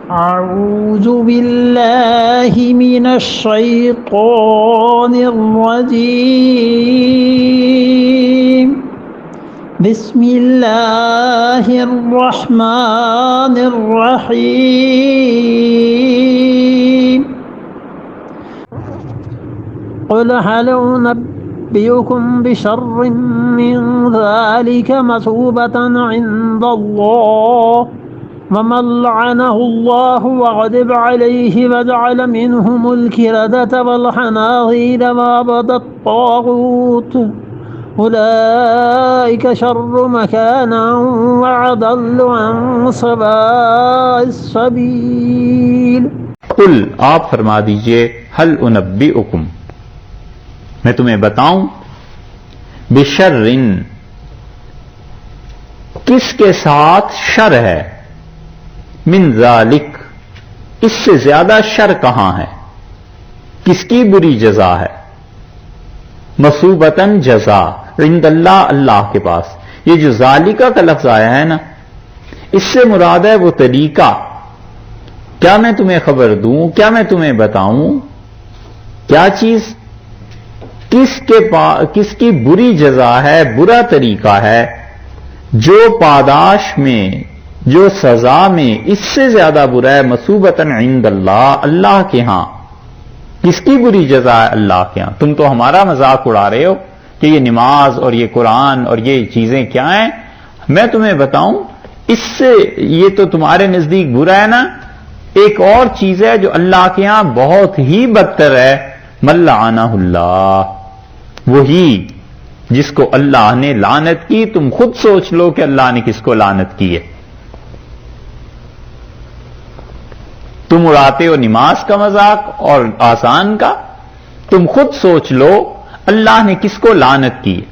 أعوذ بالله من الشيطان الرجيم بسم الله الرحمن الرحيم قل هل أنبئكم بشر من ذلك مثوبة عند الله ومن لعنه الله وغضب عليه وجعل منهم القردة والخنازير وعبد الطاغوت أولئك شر مكانا وأضل عن سواء السبيل۔ قل آپ فرما دیجئے هل انبئکم میں تمہیں بتاؤں بشر کس کے ساتھ شر ہے من ذالک اس سے زیادہ شر کہاں ہے کس کی بری جزا ہے مثوبتاً جزا عند اللہ اللہ کے پاس یہ جو ذالکہ کا لفظ آیا ہے نا اس سے مراد ہے وہ طریقہ کیا میں تمہیں خبر دوں کیا میں تمہیں بتاؤں کیا چیز کس کی بری جزا ہے برا طریقہ ہے جو پاداش میں جو سزا میں اس سے زیادہ برا ہے مثوبتاً عند اللہ اللہ کے ہاں کس کی بری جزا ہے اللہ کے ہاں تم تو ہمارا مذاق اڑا رہے ہو کہ یہ نماز اور یہ قرآن اور یہ چیزیں کیا ہیں میں تمہیں بتاؤں اس سے یہ تو تمہارے نزدیک برا ہے نا ایک اور چیز ہے جو اللہ کے ہاں بہت ہی بدتر ہے من لعنہ اللہ وہی جس کو اللہ نے لعنت کی تم خود سوچ لو کہ اللہ نے کس کو لعنت کی ہے تم اڑاتے ہو نماز کا مذاق اور آسان کا تم خود سوچ لو اللہ نے کس کو لعنت کی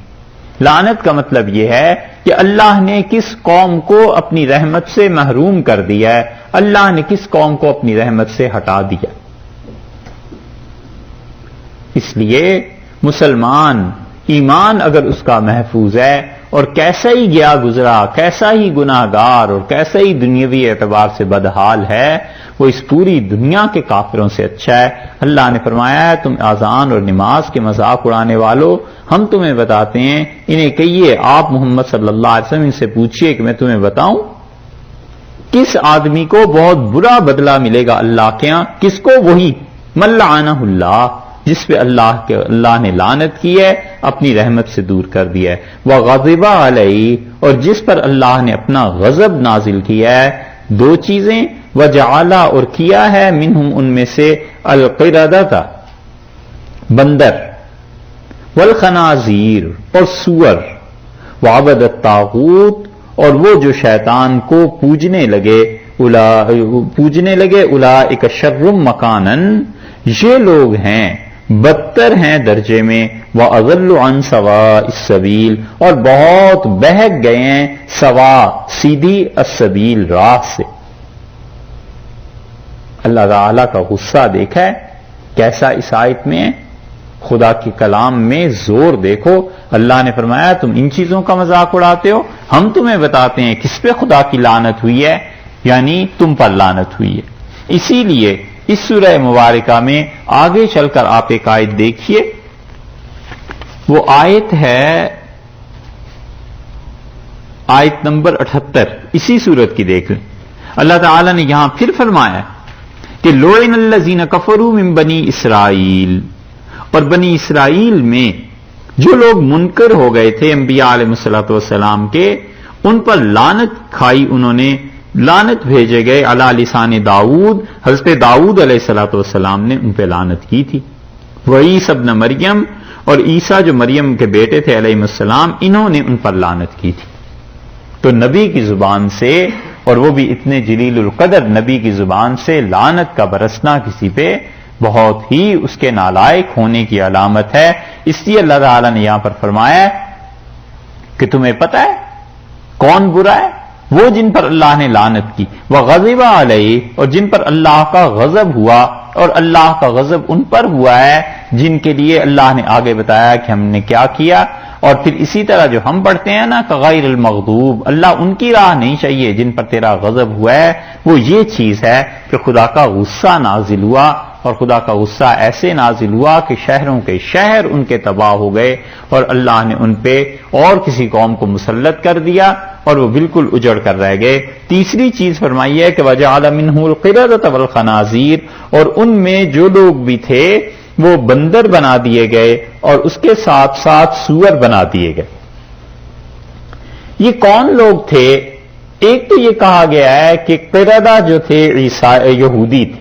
لعنت کا مطلب یہ ہے کہ اللہ نے کس قوم کو اپنی رحمت سے محروم کر دیا ہے اللہ نے کس قوم کو اپنی رحمت سے ہٹا دیا اس لیے مسلمان ایمان اگر اس کا محفوظ ہے اور کیسا ہی گیا گزرا کیسا ہی گناہگار اور کیسا ہی دنیاوی اعتبار سے بدحال ہے وہ اس پوری دنیا کے کافروں سے اچھا ہے اللہ نے فرمایا ہے تم اذان اور نماز کے مذاق اڑانے والو ہم تمہیں بتاتے ہیں انہیں کہیے آپ محمد صلی اللہ علیہ وسلم ان سے پوچھئے کہ میں تمہیں بتاؤں کس آدمی کو بہت برا بدلہ ملے گا اللہ کے ہاں کس کو وہی من لعنہ اللہ جس پہ اللہ نے لعنت کی ہے اپنی رحمت سے دور کر دیا ہے وغضب علیہ اور جس پر اللہ نے اپنا غضب نازل کیا ہے دو چیزیں وجعل اور کیا ہے منہم ان میں سے القردۃ بندر والخنازیر اور سور وعبد الطاغوت اور وہ جو شیطان کو پوجنے لگے اولئک شر مکانا یہ لوگ ہیں بدتر ہیں درجے میں وَأَضَلُّ عَنْ سَوَاءِ السَّبِيلِ اور بہت بہک گئے ہیں سوا سیدھی السبیل راہ سے اللہ تعالیٰ کا غصہ دیکھا ہے کیسا اس آیت میں ہے خدا کے کلام میں زور دیکھو اللہ نے فرمایا تم ان چیزوں کا مذاق اڑاتے ہو ہم تمہیں بتاتے ہیں کس پہ خدا کی لعنت ہوئی ہے یعنی تم پر لعنت ہوئی ہے اسی لیے اس سورہ مبارکہ میں آگے چل کر آپ ایک آیت دیکھیے وہ آیت ہے آیت نمبر 78 اسی سورت کی دیکھ لیں اللہ تعالیٰ نے یہاں پھر فرمایا کہ لعن الذین کفروا من بنی اسرائیل اور بنی اسرائیل میں جو لوگ منکر ہو گئے تھے انبیاء علیہ الصلوۃ والسلام کے ان پر لعنت کھائی انہوں نے لعنت بھیجے گئے علی لسان داؤد حضرت داؤد علیہ الصلوۃ والسلام نے ان پہ لعنت کی تھی وعیسی ابن مریم اور عیسیٰ جو مریم کے بیٹے تھے علیہ السلام انہوں نے ان پر لعنت کی تھی تو نبی کی زبان سے اور وہ بھی اتنے جلیل القدر نبی کی زبان سے لعنت کا برسنا کسی پہ بہت ہی اس کے نالائق ہونے کی علامت ہے اس لیے اللہ تعالیٰ نے یہاں پر فرمایا کہ تمہیں پتہ ہے کون برا ہے وہ جن پر اللہ نے لعنت کی وغضب علیہ اور جن پر اللہ کا غضب ہوا اور اللہ کا غضب ان پر ہوا ہے جن کے لیے اللہ نے آگے بتایا کہ ہم نے کیا کیا اور پھر اسی طرح جو ہم پڑھتے ہیں نا غیر المغضوب، اللہ ان کی راہ نہیں چاہیے جن پر تیرا غضب ہوا ہے، وہ یہ چیز ہے کہ خدا کا غصہ نازل ہوا، اور خدا کا غصہ ایسے نازل ہوا کہ شہروں کے شہر ان کے تباہ ہو گئے، اور اللہ نے ان پہ اور کسی قوم کو مسلط کر دیا اور وہ بالکل اجڑ کر رہ گئے۔ تیسری چیز فرمائی ہے کہ وَجَعَلَ مِنْهُ الْقِرَدَةَ وَالْخَنَازِيرَ، اور ان میں جو لوگ بھی تھے وہ بندر بنا دیے گئے اور اس کے ساتھ ساتھ سور بنا دیے گئے۔ یہ کون لوگ تھے؟ ایک تو یہ کہا گیا ہے کہ قردہ جو تھے یہودی تھے،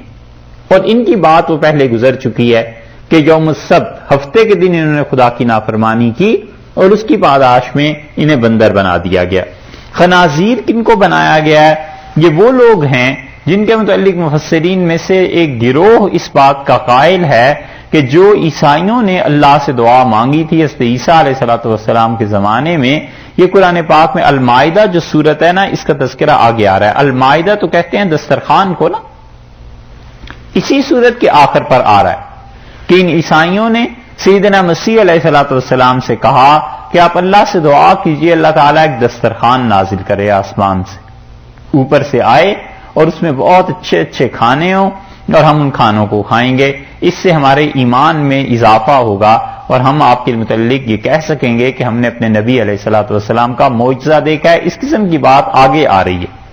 اور ان کی بات وہ پہلے گزر چکی ہے کہ یوم السبت، ہفتے کے دن انہوں نے خدا کی نافرمانی کی اور اس کی پاداش میں انہیں بندر بنا دیا گیا۔ خنازیر کن کو بنایا گیا ہے؟ یہ وہ لوگ ہیں جن کے متعلق مفسرین میں سے ایک گروہ اس بات کا قائل ہے کہ جو عیسائیوں نے اللہ سے دعا مانگی تھی حضرت عیسیٰ علیہ الصلوۃ والسلام کے زمانے میں، یہ قرآن پاک میں المائدہ جو سورت ہے نا، اس کا تذکرہ آگے آ رہا ہے۔ المائدہ تو کہتے ہیں دسترخوان کو نا، اسی سورت کے آخر پر آ رہا ہے کہ ان عیسائیوں نے سیدنا مسیح علیہ الصلوۃ والسلام سے کہا کہ آپ اللہ سے دعا کیجئے اللہ تعالیٰ ایک دسترخوان نازل کرے آسمان سے، اوپر سے آئے اور اس میں بہت اچھے اچھے کھانے ہوں اور ہم ان کھانوں کو کھائیں گے، اس سے ہمارے ایمان میں اضافہ ہوگا اور ہم آپ کے متعلق یہ کہہ سکیں گے کہ ہم نے اپنے نبی علیہ الصلوۃ والسلام کا معجزہ دیکھا ہے۔ اس قسم کی بات آگے آ رہی ہے۔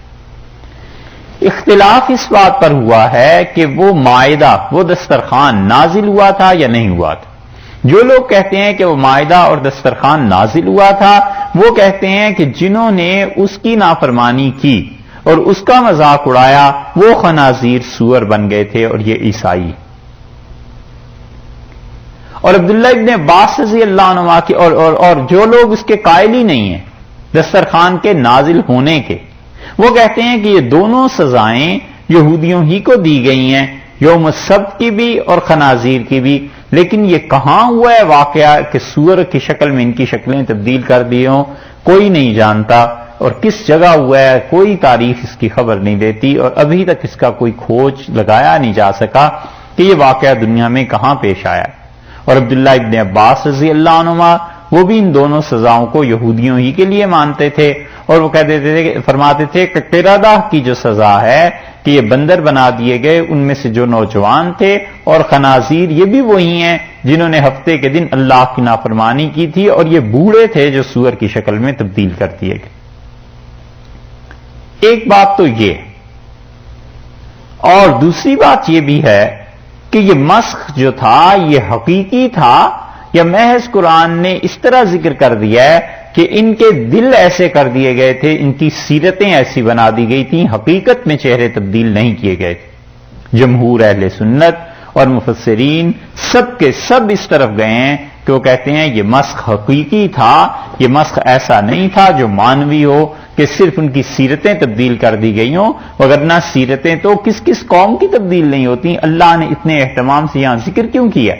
اختلاف اس بات پر ہوا ہے کہ وہ مائدہ، وہ دسترخوان نازل ہوا تھا یا نہیں ہوا تھا۔ جو لوگ کہتے ہیں کہ وہ مائدہ اور دسترخوان نازل ہوا تھا، وہ کہتے ہیں کہ جنہوں نے اس کی نافرمانی کی اور اس کا مذاق اڑایا وہ خنازیر سور بن گئے تھے، اور یہ عیسائی۔ اور عبداللہ ابن عباس رضی اللہ عنہ کی اور جو لوگ اس کے قائل ہی نہیں ہیں دسترخوان کے نازل ہونے کے، وہ کہتے ہیں کہ یہ دونوں سزائیں یہودیوں ہی کو دی گئی ہیں، یوم السبت کی بھی اور خنازیر کی بھی، لیکن یہ کہاں ہوا ہے واقعہ کہ سور کی شکل میں ان کی شکلیں تبدیل کر دی ہوں، کوئی نہیں جانتا، اور کس جگہ ہوا ہے کوئی تاریخ اس کی خبر نہیں دیتی، اور ابھی تک اس کا کوئی کھوج لگایا نہیں جا سکا کہ یہ واقعہ دنیا میں کہاں پیش آیا ہے۔ اور عبداللہ ابن عباس رضی اللہ عنہما وہ بھی ان دونوں سزاؤں کو یہودیوں ہی کے لیے مانتے تھے، اور وہ کہتے تھے، فرماتے تھے کہ قردہ کی جو سزا ہے کہ یہ بندر بنا دیے گئے ان میں سے جو نوجوان تھے، اور خنازیر یہ بھی وہی ہیں جنہوں نے ہفتے کے دن اللہ کی نافرمانی کی تھی، اور یہ بوڑھے تھے جو سور کی شکل میں تبدیل کر دیے گئے۔ ایک بات تو یہ، اور دوسری بات یہ بھی ہے کہ یہ مسخ جو تھا یہ حقیقی تھا یا محض قرآن نے اس طرح ذکر کر دیا ہے کہ ان کے دل ایسے کر دیے گئے تھے، ان کی سیرتیں ایسی بنا دی گئی تھیں، حقیقت میں چہرے تبدیل نہیں کیے گئے تھے۔ جمہور اہل سنت اور مفسرین سب کے سب اس طرف گئے ہیں کہ وہ کہتے ہیں یہ مسخ حقیقی تھا، یہ مسخ ایسا نہیں تھا جو مانوی ہو کہ صرف ان کی سیرتیں تبدیل کر دی گئی ہوں، وگرنہ سیرتیں تو کس کس قوم کی تبدیل نہیں ہوتی۔ اللہ نے اتنے اہتمام سے یہاں ذکر کیوں کیا؟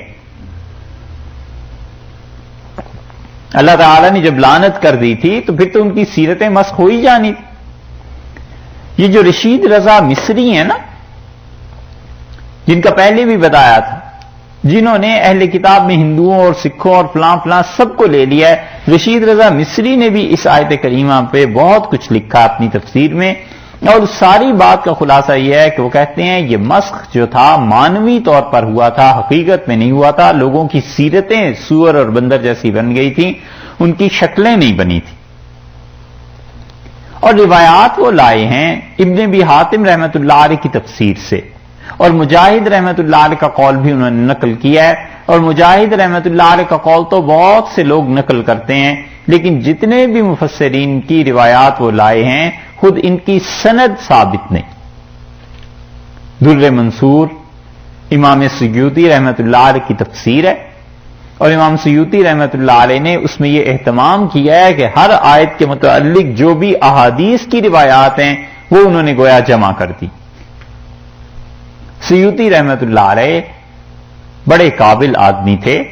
اللہ تعالیٰ نے جب لعنت کر دی تھی تو پھر تو ان کی سیرتیں مسخ ہو ہی جانی تھی۔ یہ جو رشید رضا مصری ہیں نا، جن کا پہلے بھی بتایا تھا، جنہوں نے اہل کتاب میں ہندوؤں اور سکھوں اور فلاں فلاں سب کو لے لیا ہے، رشید رضا مصری نے بھی اس آیت کریمہ پہ بہت کچھ لکھا اپنی تفسیر میں، اور ساری بات کا خلاصہ یہ ہے کہ وہ کہتے ہیں یہ مسخ جو تھا مانوی طور پر ہوا تھا، حقیقت میں نہیں ہوا تھا، لوگوں کی سیرتیں سور اور بندر جیسی بن گئی تھیں، ان کی شکلیں نہیں بنی تھیں۔ اور روایات وہ لائے ہیں ابن ابی حاتم رحمۃ اللہ علیہ کی تفسیر سے، اور مجاہد رحمۃ اللہ علیہ کا قول بھی انہوں نے نقل کیا ہے، اور مجاہد رحمۃ اللہ علیہ کا قول تو بہت سے لوگ نقل کرتے ہیں، لیکن جتنے بھی مفسرین کی روایات وہ لائے ہیں خود ان کی سند ثابت نہیں۔ در منصور امام سیوطی رحمۃ اللہ علیہ کی تفسیر ہے، اور امام سیوطی رحمۃ اللہ علیہ نے اس میں یہ اہتمام کیا ہے کہ ہر آیت کے متعلق جو بھی احادیث کی روایات ہیں وہ انہوں نے گویا جمع کر دی۔ سیوطی رحمۃ اللہ علیہ بڑے قابل آدمی تھے،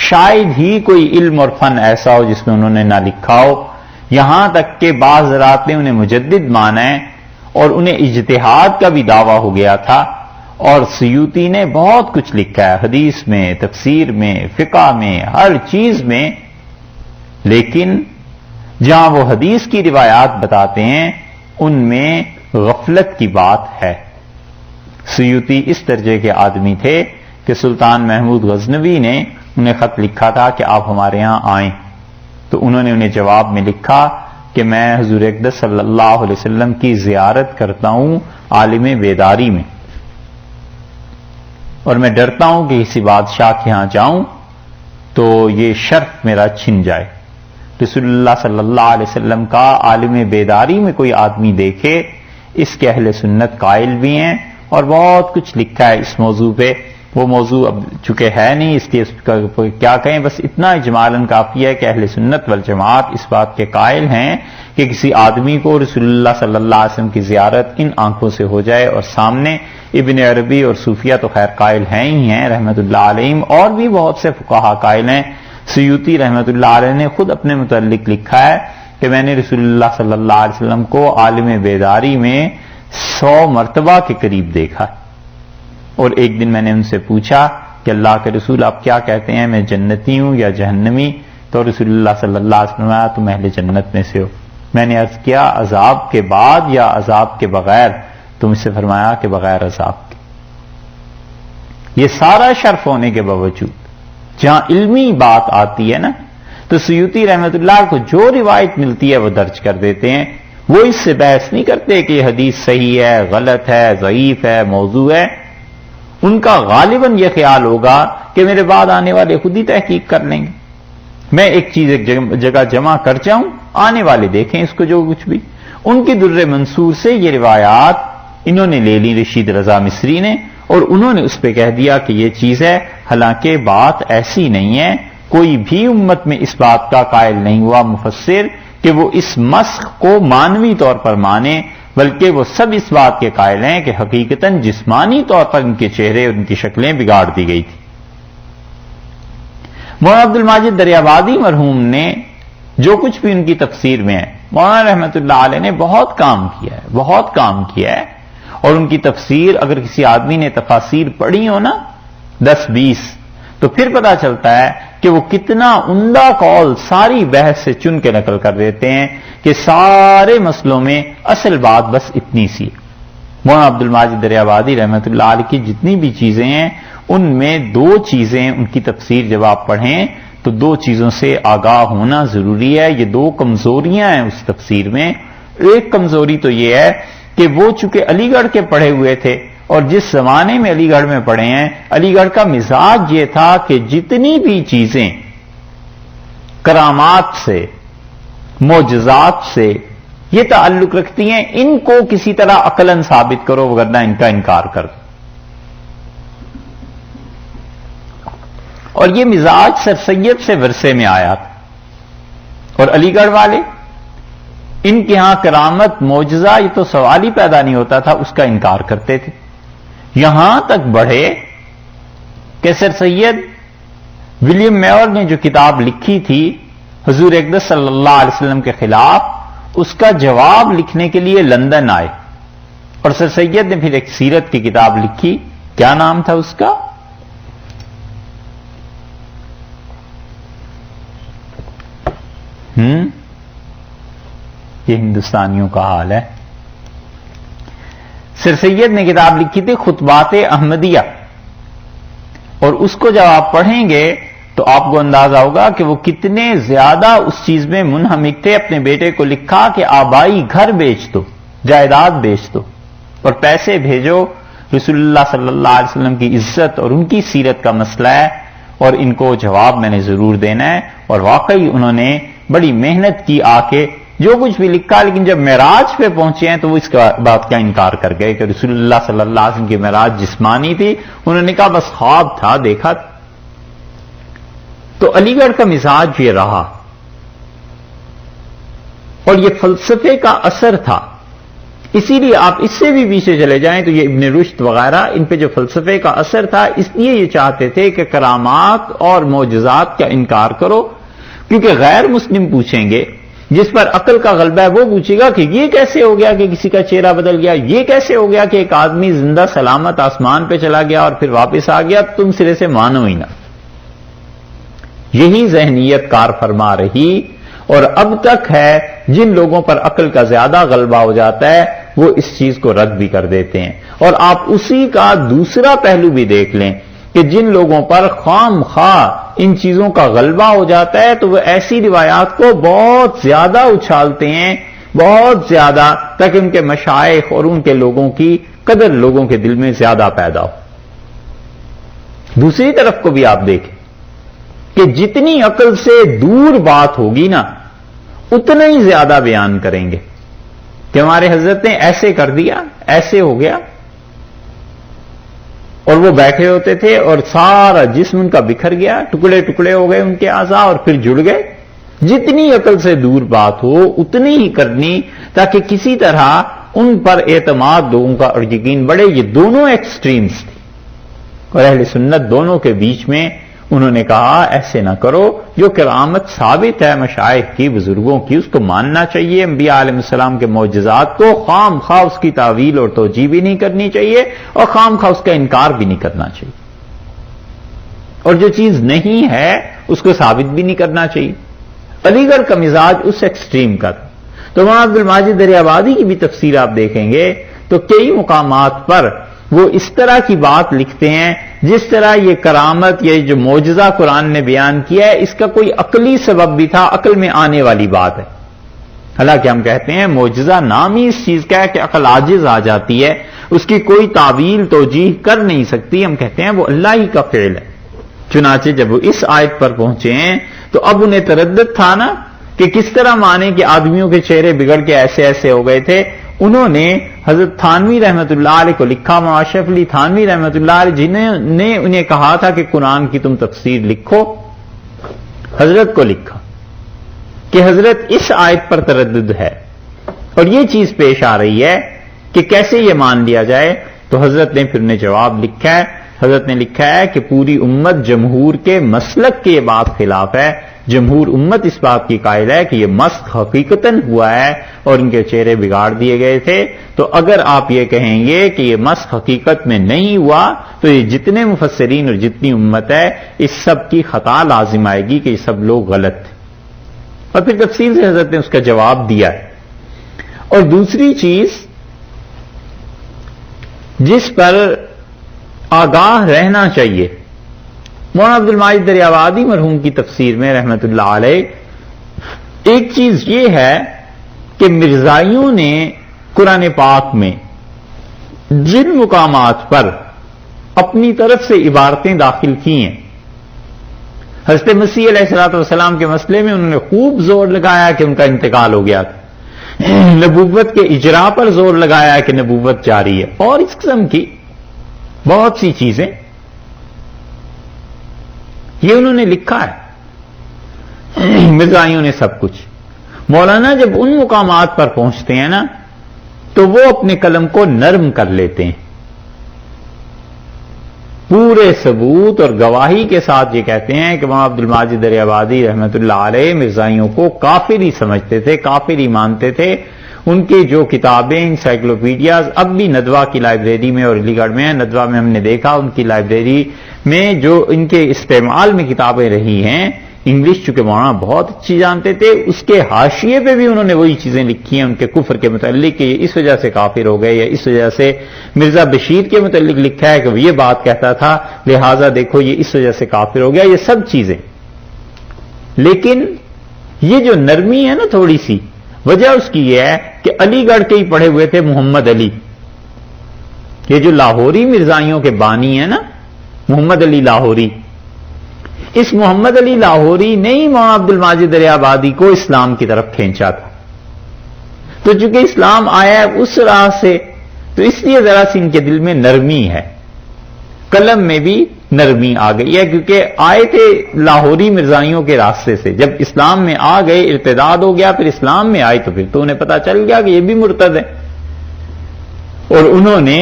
شاید ہی کوئی علم اور فن ایسا ہو جس میں انہوں نے نہ لکھا ہو، یہاں تک کہ بعض حضرات نے انہیں مجدد مانا ہے اور انہیں اجتہاد کا بھی دعویٰ ہو گیا تھا، اور سیوطی نے بہت کچھ لکھا ہے، حدیث میں، تفسیر میں، فقہ میں، ہر چیز میں لیکن جہاں وہ حدیث کی روایات بتاتے ہیں ان میں غفلت کی بات ہے۔ سیوطی اس درجے کے آدمی تھے کہ سلطان محمود غزنوی نے انہیں خط لکھا تھا کہ آپ ہمارے ہاں آئیں، تو انہوں نے انہیں جواب میں لکھا کہ میں حضور اقدس صلی اللہ علیہ وسلم کی زیارت کرتا ہوں عالم بیداری میں، اور میں ڈرتا ہوں کہ کسی بادشاہ کے ہاں جاؤں تو یہ شرف میرا چھن جائے۔ رسول اللہ صلی اللہ علیہ وسلم کا عالم بیداری میں کوئی آدمی دیکھے، اس کے اہل سنت قائل بھی ہیں اور بہت کچھ لکھا ہے اس موضوع پہ۔ وہ موضوع اب چونکہ ہے نہیں، اس لیے اس کا کیا کہیں، بس اتنا اجمالاً کافی ہے کہ اہل سنت والجماعت اس بات کے قائل ہیں کہ کسی آدمی کو رسول اللہ صلی اللہ علیہ وسلم کی زیارت ان آنکھوں سے ہو جائے اور سامنے، ابن عربی اور صوفیہ تو خیر قائل ہیں ہی ہیں رحمت اللہ علیہم، اور بھی بہت سے فقہا قائل ہیں۔ سیوطی رحمت اللہ علیہ نے خود اپنے متعلق لکھا ہے کہ میں نے رسول اللہ صلی اللہ علیہ وسلم کو عالم بیداری میں 100 مرتبہ کے قریب دیکھا، اور ایک دن میں نے ان سے پوچھا کہ اللہ کے رسول آپ کیا کہتے ہیں، میں جنتی ہوں یا جہنمی؟ تو رسول اللہ صلی اللہ علیہ وسلم نے تم اہل جنت میں سے ہو۔ میں نے عرض کیا عذاب کے بعد یا عذاب کے بغیر؟ تو مجھ سے فرمایا کہ بغیر عذاب کے۔ یہ سارا شرف ہونے کے باوجود جہاں علمی بات آتی ہے نا، تو سیوطی رحمت اللہ کو جو روایت ملتی ہے وہ درج کر دیتے ہیں، وہ اس سے بحث نہیں کرتے کہ یہ حدیث صحیح ہے، غلط ہے، ضعیف ہے، موضوع ہے۔ ان کا غالباً یہ خیال ہوگا کہ میرے بعد آنے والے خود ہی تحقیق کر لیں گے، میں ایک چیز ایک جگہ جمع کر جاؤں، آنے والے دیکھیں اس کو جو کچھ بھی۔ ان کی در منصور سے یہ روایات انہوں نے لے لی رشید رضا مصری نے، اور انہوں نے اس پہ کہہ دیا کہ یہ چیز ہے، حالانکہ بات ایسی نہیں ہے، کوئی بھی امت میں اس بات کا قائل نہیں ہوا مفسر کہ وہ اس مسخ کو مانوی طور پر مانے، بلکہ وہ سب اس بات کے قائل ہیں کہ حقیقتاً جسمانی طور پر ان کے چہرے اور ان کی شکلیں بگاڑ دی گئی تھی۔ مولانا عبد الماجد دریابادی مرحوم نے جو کچھ بھی ان کی تفسیر میں ہے، مولانا رحمت اللہ علیہ نے بہت کام کیا ہے، بہت کام کیا ہے، اور ان کی تفسیر اگر کسی آدمی نے تفاسیر پڑھی ہو نا 10-20 تو پھر پتا چلتا ہے کہ وہ کتنا عمدہ قول ساری بحث سے چن کے نقل کر دیتے ہیں کہ سارے مسئلوں میں اصل بات بس اتنی سی ہے۔ مولانا عبد الماجد دریابادی رحمت اللہ علیہ کی جتنی بھی چیزیں ہیں ان میں 2 چیزیں، ان کی تفسیر جب آپ پڑھیں تو 2 چیزوں سے آگاہ ہونا ضروری ہے۔ یہ 2 کمزوریاں ہیں اس تفسیر میں۔ ایک کمزوری تو یہ ہے کہ وہ چونکہ علی گڑھ کے پڑھے ہوئے تھے، اور جس زمانے میں علی گڑھ میں پڑھے ہیں، علی گڑھ کا مزاج یہ تھا کہ جتنی بھی چیزیں کرامات سے، معجزات سے یہ تعلق رکھتی ہیں، ان کو کسی طرح عقلاً ثابت کرو وگرنہ ان کا انکار کر دو۔ اور یہ مزاج سر سید سے ورثے میں آیا تھا، اور علی گڑھ والے ان کے ہاں کرامت، معجزہ یہ تو سوال ہی پیدا نہیں ہوتا تھا، اس کا انکار کرتے تھے۔ یہاں تک بڑھے کہ سر سید ولیم میور نے جو کتاب لکھی تھی حضور اقدس صلی اللہ علیہ وسلم کے خلاف، اس کا جواب لکھنے کے لیے لندن آئے، اور سر سید نے پھر ایک سیرت کی کتاب لکھی۔ کیا نام تھا اس کا؟ یہ ہندوستانیوں کا حال ہے۔ سر سید نے کتاب لکھی تھی خطبات احمدیہ، اور اس کو جب آپ پڑھیں گے تو آپ کو اندازہ ہوگا کہ وہ کتنے زیادہ اس چیز میں منہمک تھے۔ اپنے بیٹے کو لکھا کہ آبائی گھر بیچ دو، جائیداد بیچ دو، اور پیسے بھیجو، رسول اللہ صلی اللہ علیہ وسلم کی عزت اور ان کی سیرت کا مسئلہ ہے، اور ان کو جواب میں نے ضرور دینا ہے۔ اور واقعی انہوں نے بڑی محنت کی آ کے جو کچھ بھی لکھا، لیکن جب معراج پہ پہنچے ہیں تو وہ اس بات کا انکار کر گئے کہ رسول اللہ صلی اللہ علیہ وسلم کی معراج جسمانی تھی۔ انہوں نے کہا بس خواب تھا، دیکھا تھا۔ تو علی گڑھ کا مزاج یہ رہا، اور یہ فلسفے کا اثر تھا۔ اسی لیے آپ اس سے بھی پیچھے چلے جائیں تو یہ ابن رشد وغیرہ، ان پہ جو فلسفے کا اثر تھا، اس لیے یہ چاہتے تھے کہ کرامات اور معجزات کا انکار کرو، کیونکہ غیر مسلم پوچھیں گے، جس پر عقل کا غلبہ ہے وہ پوچھے گا کہ یہ کیسے ہو گیا کہ کسی کا چہرہ بدل گیا، یہ کیسے ہو گیا کہ ایک آدمی زندہ سلامت آسمان پہ چلا گیا اور پھر واپس آ گیا، تم سرے سے مانو ہی نہ۔ یہی ذہنیت کار فرما رہی اور اب تک ہے جن لوگوں پر عقل کا زیادہ غلبہ ہو جاتا ہے وہ اس چیز کو رد بھی کر دیتے ہیں. اور آپ اسی کا دوسرا پہلو بھی دیکھ لیں کہ جن لوگوں پر خام خواہ ان چیزوں کا غلبہ ہو جاتا ہے تو وہ ایسی روایات کو بہت زیادہ اچھالتے ہیں، بہت زیادہ، تاکہ ان کے مشائخ اور ان کے لوگوں کی قدر لوگوں کے دل میں زیادہ پیدا ہو. دوسری طرف کو بھی آپ دیکھیں کہ جتنی عقل سے دور بات ہوگی نا اتنا ہی زیادہ بیان کریں گے کہ ہمارے حضرت نے ایسے کر دیا، ایسے ہو گیا، اور وہ بیٹھے ہوتے تھے اور سارا جسم ان کا بکھر گیا، ٹکڑے ٹکڑے ہو گئے ان کے اعضاء اور پھر جڑ گئے. جتنی عقل سے دور بات ہو اتنی ہی کرنی تاکہ کسی طرح ان پر اعتماد لوگوں کا اور یقین بڑھے. یہ دونوں ایکسٹریمز تھے اور اہل سنت دونوں کے بیچ میں انہوں نے کہا ایسے نہ کرو، جو کرامت ثابت ہے مشائخ کی، بزرگوں کی، اس کو ماننا چاہیے. انبیاء علیہ السلام کے معجزات کو خام خواہ اس کی تعویل اور توجیہ بھی نہیں کرنی چاہیے اور خام خواہ اس کا انکار بھی نہیں کرنا چاہیے، اور جو چیز نہیں ہے اس کو ثابت بھی نہیں کرنا چاہیے. علی گڑھ کا مزاج اس ایکسٹریم کا تھا. تو وہاں عبد الماجد دریابادی کی بھی تفسیر آپ دیکھیں گے تو کئی مقامات پر وہ اس طرح کی بات لکھتے ہیں جس طرح یہ کرامت، یہ جو معجزہ قرآن نے بیان کیا ہے اس کا کوئی عقلی سبب بھی تھا، عقل میں آنے والی بات ہے. حالانکہ ہم کہتے ہیں معجزہ نام ہی اس چیز کا ہے کہ عقل عاجز آ جاتی ہے، اس کی کوئی تعویل توجیہ کر نہیں سکتی. ہم کہتے ہیں وہ اللہ ہی کا فعل ہے. چنانچہ جب وہ اس آیت پر پہنچے ہیں تو اب انہیں تردد تھا نا کہ کس طرح مانے کہ آدمیوں کے چہرے بگڑ کے ایسے ایسے ہو گئے تھے. انہوں نے حضرت تھانوی رحمت اللہ علیہ کو لکھا، معاشرف علی تھانوی رحمت اللہ علیہ جنہوں نے انہیں کہا تھا کہ قرآن کی تم تفسیر لکھو، حضرت کو لکھا کہ حضرت اس آیت پر تردد ہے اور یہ چیز پیش آ رہی ہے کہ کیسے یہ مان لیا جائے. تو حضرت نے پھر انہیں جواب لکھا ہے. حضرت نے لکھا ہے کہ پوری امت جمہور کے مسلک کے یہ بات خلاف ہے. جمہور امت اس بات کی قائل ہے کہ یہ مسخ حقیقتاً ہوا ہے اور ان کے چہرے بگاڑ دیے گئے تھے. تو اگر آپ یہ کہیں گے کہ یہ مسخ حقیقت میں نہیں ہوا تو یہ جتنے مفسرین اور جتنی امت ہے اس سب کی خطا لازم آئے گی کہ یہ سب لوگ غلط تھے. اور پھر تفصیل سے حضرت نے اس کا جواب دیا ہے. اور دوسری چیز جس پر آگاہ رہنا چاہیے، مولانا عبد الماجد دریابادی مرحوم کی تفسیر میں رحمت اللہ علیہ ایک چیز یہ ہے کہ مرزائیوں نے قرآن پاک میں جن مقامات پر اپنی طرف سے عبارتیں داخل کی ہیں، حضرت مسیح علیہ الصلوۃ والسلام کے مسئلے میں انہوں نے خوب زور لگایا کہ ان کا انتقال ہو گیا تھا. نبوت کے اجرا پر زور لگایا کہ نبوت جاری ہے، اور اس قسم کی بہت سی چیزیں یہ انہوں نے لکھا ہے مرزائیوں نے سب کچھ. مولانا جب ان مقامات پر پہنچتے ہیں نا تو وہ اپنے قلم کو نرم کر لیتے ہیں، پورے ثبوت اور گواہی کے ساتھ یہ کہتے ہیں کہ وہاں عبد الماجد دریابادی رحمت اللہ علیہ مرزائیوں کو کافر ہی سمجھتے تھے، کافر ہی مانتے تھے. ان کی جو کتابیں انسائکلوپیڈیاز اب بھی ندوہ کی لائبریری میں اور علی گڑھ میں ہیں، ندوہ میں ہم نے دیکھا ان کی لائبریری میں جو ان کے استعمال میں کتابیں رہی ہیں، انگلش چونکہ مولانا بہت اچھی جانتے تھے، اس کے حاشیے پہ بھی انہوں نے وہی چیزیں لکھی ہیں ان کے کفر کے متعلق کہ یہ اس وجہ سے کافر ہو گئے، یا اس وجہ سے مرزا بشیر کے متعلق لکھا ہے کہ وہ یہ بات کہتا تھا لہذا دیکھو یہ اس وجہ سے کافر ہو گیا، یہ سب چیزیں. لیکن یہ جو نرمی ہے نا تھوڑی سی، وجہ اس کی یہ ہے کہ علی گڑھ کے ہی پڑھے ہوئے تھے محمد علی، یہ جو لاہوری مرزائیوں کے بانی ہیں نا محمد علی لاہوری، اس محمد علی لاہوری نے ہی مولانا عبد الماجد دریابادی کو اسلام کی طرف کھینچا تھا. تو چونکہ اسلام آیا ہے اس راہ سے تو اس لیے ذرا سی ان کے دل میں نرمی ہے، قلم میں بھی نرمی آ گئی ہے، کیونکہ آئے تھے لاہوری مرزائیوں کے راستے سے، جب اسلام میں آ گئے ارتداد ہو گیا، پھر اسلام میں آئے تو پھر تو انہیں پتا چل گیا کہ یہ بھی مرتد ہے. اور انہوں نے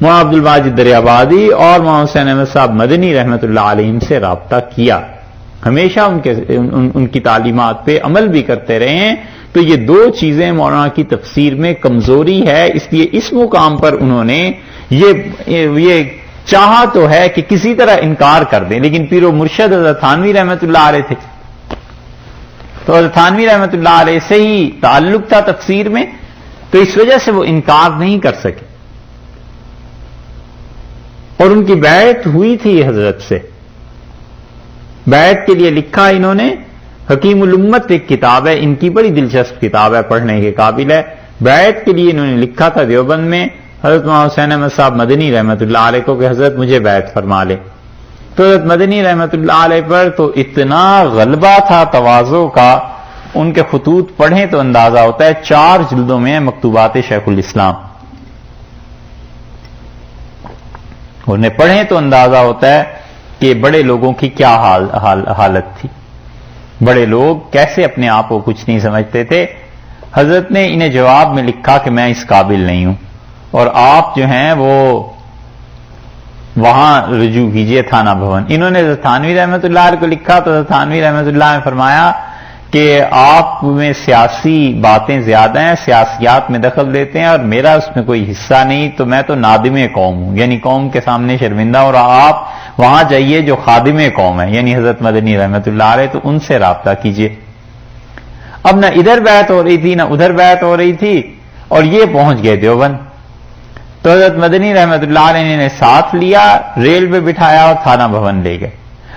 مولانا عبد الماجد دریابادی اور مولانا حسین احمد صاحب مدنی رحمت اللہ علیہ سے رابطہ کیا، ہمیشہ ان کی تعلیمات پہ عمل بھی کرتے رہے ہیں. تو یہ دو چیزیں مولانا کی تفسیر میں کمزوری ہے، اس لیے اس مقام پر انہوں نے یہ چاہا تو ہے کہ کسی طرح انکار کر دیں، لیکن پیر و مرشد حضرت تھانوی رحمت اللہ علیہ تھے تو تھانوی رحمۃ اللہ علیہ سے ہی تعلق تھا تفسیر میں، تو اس وجہ سے وہ انکار نہیں کر سکے، اور ان کی بیعت ہوئی تھی حضرت سے۔ بیعت کے لیے لکھا انہوں نے، حکیم الامت ایک کتاب ہے، ان کی بڑی دلچسپ کتاب ہے، پڑھنے کے قابل ہے۔ بیعت کے لیے انہوں نے لکھا تھا دیوبند میں حضرت مولانا حسین احمد صاحب مدنی رحمۃ اللہ علیہ کو کہ حضرت مجھے بیعت فرما لے، تو حضرت مدنی رحمۃ اللہ علیہ پر تو اتنا غلبہ تھا تواضع کا، ان کے خطوط پڑھیں تو اندازہ ہوتا ہے، 4 جلدوں میں مکتوبات شیخ الاسلام، انہیں پڑھیں تو اندازہ ہوتا ہے کہ بڑے لوگوں کی کیا حالت تھی، بڑے لوگ کیسے اپنے آپ کو کچھ نہیں سمجھتے تھے۔ حضرت نے انہیں جواب میں لکھا کہ میں اس قابل نہیں ہوں، اور آپ جو ہیں وہ وہاں رجوع کیجئے تھانہ بھون۔ انہوں نے حضرت تھانوی رحمۃ اللہ علیہ کو لکھا تو حضرت تھانوی رحمۃ اللہ نے فرمایا کہ آپ میں سیاسی باتیں زیادہ ہیں، سیاسیات میں دخل دیتے ہیں، اور میرا اس میں کوئی حصہ نہیں، تو میں تو نادم قوم ہوں، یعنی قوم کے سامنے شرمندہ، اور آپ وہاں جائیے جو خادم قوم ہے، یعنی حضرت مدنی رحمۃ اللہ علیہ، تو ان سے رابطہ کیجئے۔ اب نہ ادھر بیعت ہو رہی تھی نہ ادھر بیعت ہو رہی تھی، اور یہ پہنچ گئے دیوبند، تو حضرت مدنی رحمۃ اللہ علیہ نے ساتھ لیا، ریل پہ بٹھایا اور تھانہ بھون لے گئے،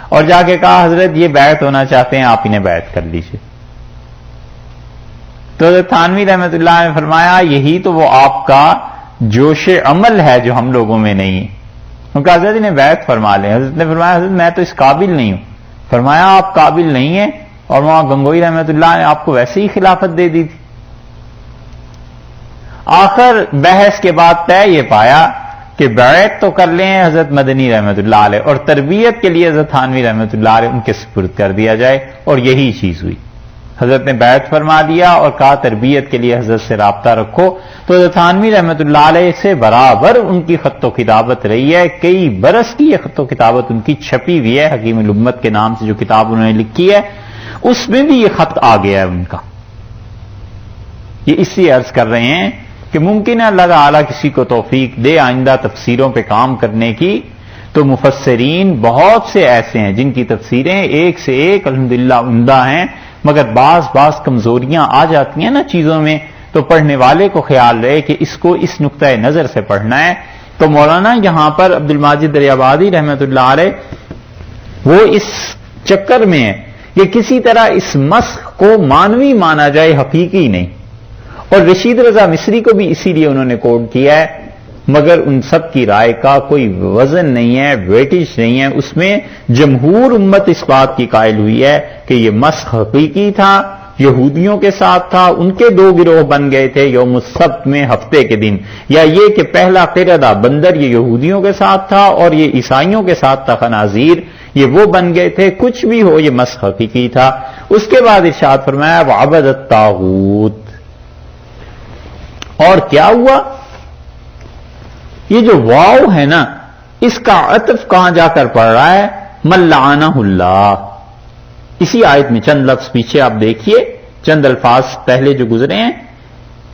اور جا کے کہا حضرت یہ بیعت ہونا چاہتے ہیں، آپ انہیں بیعت کر لیجیے۔ تو حضرت تھانوی رحمۃ اللہ نے فرمایا یہی تو وہ آپ کا جوش عمل ہے جو ہم لوگوں میں نہیں ہے۔ ان کا حضرت انہیں بیعت فرما لیں۔ حضرت نے فرمایا حضرت میں تو اس قابل نہیں ہوں۔ فرمایا آپ قابل نہیں ہیں، اور وہاں گنگوئی رحمۃ اللہ نے آپ کو ویسے ہی خلافت دے دی تھی۔ آخر بحث کے بعد طے یہ پایا کہ بیعت تو کر لیں حضرت مدنی رحمۃ اللہ علیہ، اور تربیت کے لیے حضرت تھانوی رحمۃ اللہ علیہ ان کے سپرد کر دیا جائے، اور یہی چیز ہوئی۔ حضرت نے بیعت فرما دیا اور کہا تربیت کے لیے حضرت سے رابطہ رکھو، تو حضرت تھانوی رحمۃ اللہ علیہ سے برابر ان کی خط و کتابت رہی ہے، کئی برس کی یہ خط و کتابت ان کی چھپی ہوئی ہے، حکیم الامت کے نام سے جو کتاب انہوں نے لکھی ہے اس میں بھی یہ خط آ گیا ہے ان کا۔ یہ اس لیے عرض کر رہے ہیں کہ ممکن ہے اللہ تعالیٰ کسی کو توفیق دے آئندہ تفسیروں پہ کام کرنے کی، تو مفسرین بہت سے ایسے ہیں جن کی تفسیریں ایک سے ایک الحمدللہ عمدہ ہیں، مگر بعض کمزوریاں آ جاتی ہیں نا چیزوں میں، تو پڑھنے والے کو خیال رہے کہ اس کو اس نقطۂ نظر سے پڑھنا ہے۔ تو مولانا یہاں پر عبد الماجد دریابادی رحمۃ اللہ علیہ وہ اس چکر میں ہے کہ کسی طرح اس مسخ کو مانوی مانا جائے، حقیقی نہیں، اور رشید رضا مصری کو بھی اسی لیے انہوں نے کوٹ کیا ہے، مگر ان سب کی رائے کا کوئی وزن نہیں ہے، ویٹیج نہیں ہے، اس میں جمہور امت اس بات کی قائل ہوئی ہے کہ یہ مسخ حقیقی تھا، یہودیوں کے ساتھ تھا، ان کے 2 گروہ بن گئے تھے یوم السبت میں ہفتے کے دن، یا یہ کہ پہلا قردہ بندر یہ یہودیوں کے ساتھ تھا اور یہ عیسائیوں کے ساتھ تھا خنازیر، یہ وہ بن گئے تھے، کچھ بھی ہو یہ مسخ حقیقی تھا۔ اس کے بعد ارشاد فرمایا وعبد الطاغوت، اور کیا ہوا؟ یہ جو واو ہے نا اس کا عطف کہاں جا کر پڑ رہا ہے؟ من لعنہ اللہ۔ اسی آیت میں چند لفظ پیچھے آپ دیکھیے، چند الفاظ پہلے جو گزرے ہیں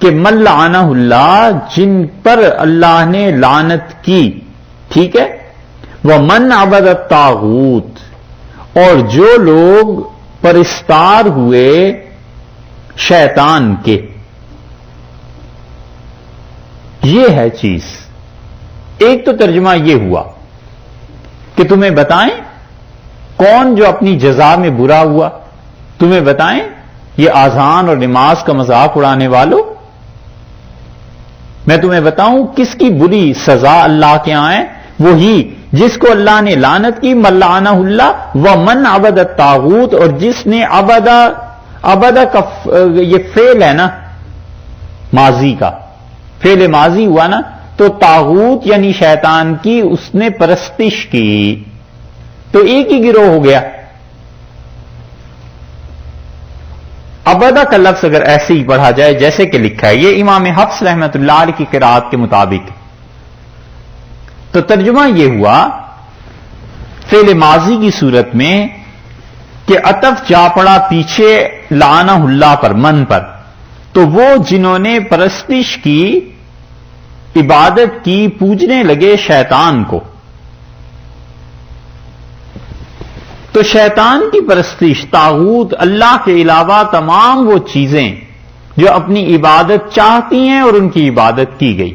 کہ من لعنہ اللہ، جن پر اللہ نے لعنت کی، ٹھیک ہے، ومن عبد الطاغوت، اور جو لوگ پرستار ہوئے شیطان کے۔ یہ ہے چیز۔ ایک تو ترجمہ یہ ہوا کہ تمہیں بتائیں کون جو اپنی جزا میں برا ہوا، تمہیں بتائیں یہ آذان اور نماز کا مذاق اڑانے والوں، میں تمہیں بتاؤں کس کی بری سزا اللہ کے ہاں ہے؟ وہی جس کو اللہ نے لعنت کی، من لعنہ اللہ، ومن عبد الطاغوت، اور جس نے عبدہ کا یہ فعل ہے نا ماضی کا، فعل ماضی ہوا نا، تو طاغوت یعنی شیطان کی اس نے پرستش کی، تو ایک ہی گروہ ہو گیا۔ عبدہ کا لفظ اگر ایسے ہی پڑھا جائے جیسے کہ لکھا ہے، یہ امام حفص رحمۃ اللہ علیہ کی قرات کے مطابق، تو ترجمہ یہ ہوا فعل ماضی کی صورت میں کہ عطف جا پڑا پیچھے لعنہ اللہ پر، من پر، تو وہ جنہوں نے پرستش کی، عبادت کی، پوجنے لگے شیطان کو، تو شیطان کی پرستش، طاغوت، اللہ کے علاوہ تمام وہ چیزیں جو اپنی عبادت چاہتی ہیں اور ان کی عبادت کی گئی،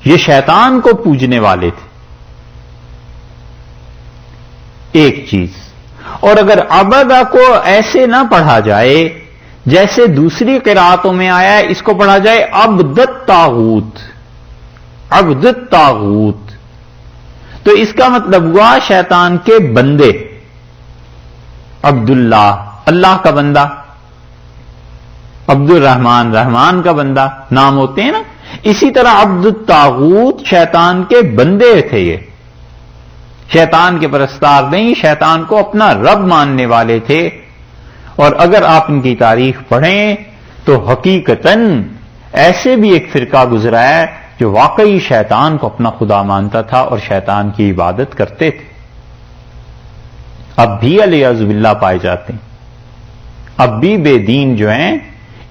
یہ شیطان کو پوجنے والے تھے، ایک چیز۔ اور اگر عبدہ کو ایسے نہ پڑھا جائے جیسے دوسری قراتوں میں آیا ہے، اس کو پڑھا جائے عبدت طاغوت، عبدت طاغوت، تو اس کا مطلب ہوا شیطان کے بندے۔ عبداللہ اللہ کا بندہ، عبد الرحمن رحمان کا بندہ، نام ہوتے ہیں نا، اسی طرح عبد الطاغوت شیطان کے بندے تھے، یہ شیطان کے پرستار نہیں، شیطان کو اپنا رب ماننے والے تھے۔ اور اگر آپ ان کی تاریخ پڑھیں تو حقیقتاً ایسے بھی ایک فرقہ گزرا ہے جو واقعی شیطان کو اپنا خدا مانتا تھا اور شیطان کی عبادت کرتے تھے، اب بھی علیہ باللہ پائے جاتے ہیں۔ اب بھی بے دین جو ہیں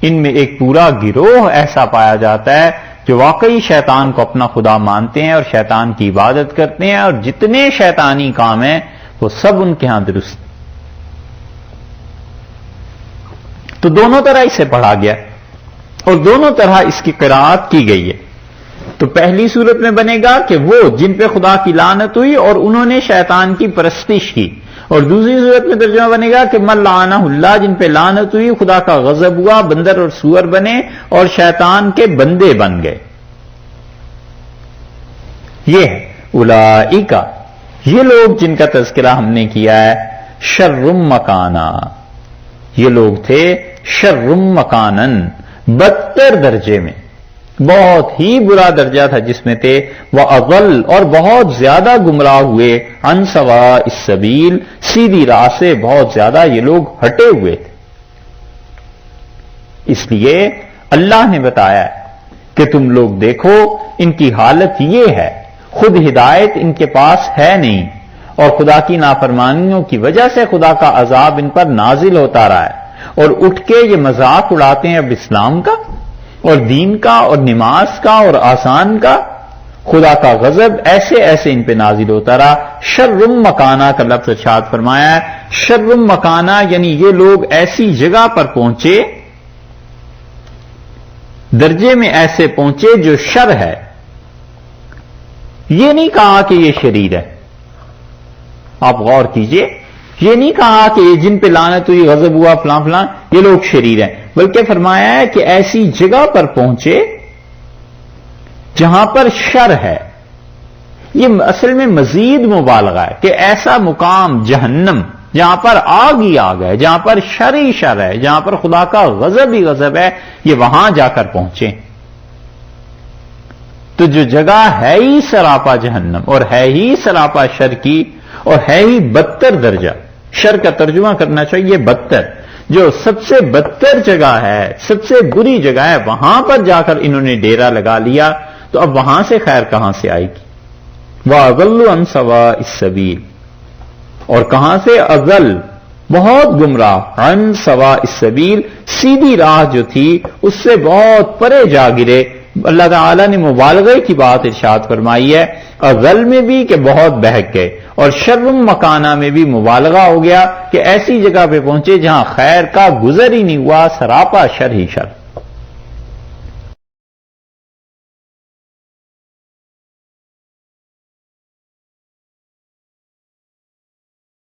ان میں ایک پورا گروہ ایسا پایا جاتا ہے جو واقعی شیطان کو اپنا خدا مانتے ہیں اور شیطان کی عبادت کرتے ہیں، اور جتنے شیطانی کام ہیں وہ سب ان کے ہاں درست۔ تو دونوں طرح اسے پڑھا گیا اور دونوں طرح اس کی قرات کی گئی ہے۔ تو پہلی صورت میں بنے گا کہ وہ جن پہ خدا کی لعنت ہوئی اور انہوں نے شیطان کی پرستش کی، اور دوسری صورت میں ترجمہ بنے گا کہ من لعنہ اللہ، جن پہ لعنت ہوئی، خدا کا غضب ہوا، بندر اور سور بنے اور شیطان کے بندے بن گئے۔ یہ ہے اولئک، یہ لوگ جن کا تذکرہ ہم نے کیا ہے، شر مکانا، یہ لوگ تھے شر مکانن، بدتر درجے میں، بہت ہی برا درجہ تھا جس میں تھے، وَأَضَلُّ، اور بہت زیادہ گمراہ ہوئے، عن سواء السبیل، سیدھی راہ سے بہت زیادہ یہ لوگ ہٹے ہوئے تھے۔ اس لیے اللہ نے بتایا کہ تم لوگ دیکھو ان کی حالت یہ ہے، خود ہدایت ان کے پاس ہے نہیں، اور خدا کی نافرمانیوں کی وجہ سے خدا کا عذاب ان پر نازل ہوتا رہا ہے، اور اٹھ کے یہ مذاق اڑاتے ہیں اب اسلام کا اور دین کا اور نماز کا اور آسان کا۔ خدا کا غضب ایسے ایسے ان پہ نازل ہوتا رہا۔ شرم مکانہ کا لفظ ارشاد فرمایا ہے، شرم مکانہ یعنی یہ لوگ ایسی جگہ پر پہنچے، درجے میں ایسے پہنچے جو شر ہے۔ یہ نہیں کہا کہ یہ شریر ہے، آپ غور کیجئے، یہ نہیں کہا کہ یہ جن پہ لعنت ہوئی، غضب ہوا، فلاں فلاں، یہ لوگ شریر ہیں، بلکہ فرمایا ہے کہ ایسی جگہ پر پہنچے جہاں پر شر ہے۔ یہ اصل میں مزید مبالغہ ہے کہ ایسا مقام جہنم جہاں پر آگ ہی آگ ہے، جہاں پر شر ہی شر ہے، جہاں پر خدا کا غضب ہی غضب ہے، یہ وہاں جا کر پہنچے۔ تو جو جگہ ہے ہی سراپا جہنم اور ہے ہی سراپا شر کی اور ہے ہی بدتر درجہ، شر کا ترجمہ کرنا چاہیے بدتر، جو سب سے بدتر جگہ ہے، سب سے بری جگہ ہے، وہاں پر جا کر انہوں نے ڈیرا لگا لیا، تو اب وہاں سے خیر کہاں سے آئے گی؟ وَأَضَلُّ عَن سَوَاءِ السَّبِيلِ، اور کہاں سے؟ اضل، بہت گمراہ، عن سواء السبیل، سیدھی راہ جو تھی اس سے بہت پرے جا گرے۔ اللہ تعالیٰ نے مبالغے کی بات ارشاد فرمائی ہے، اضل میں بھی کہ بہت بہک گئے، اور شرم مکانہ میں بھی مبالغہ ہو گیا کہ ایسی جگہ پہ پہنچے جہاں خیر کا گزر ہی نہیں ہوا، سراپا شر ہی شر۔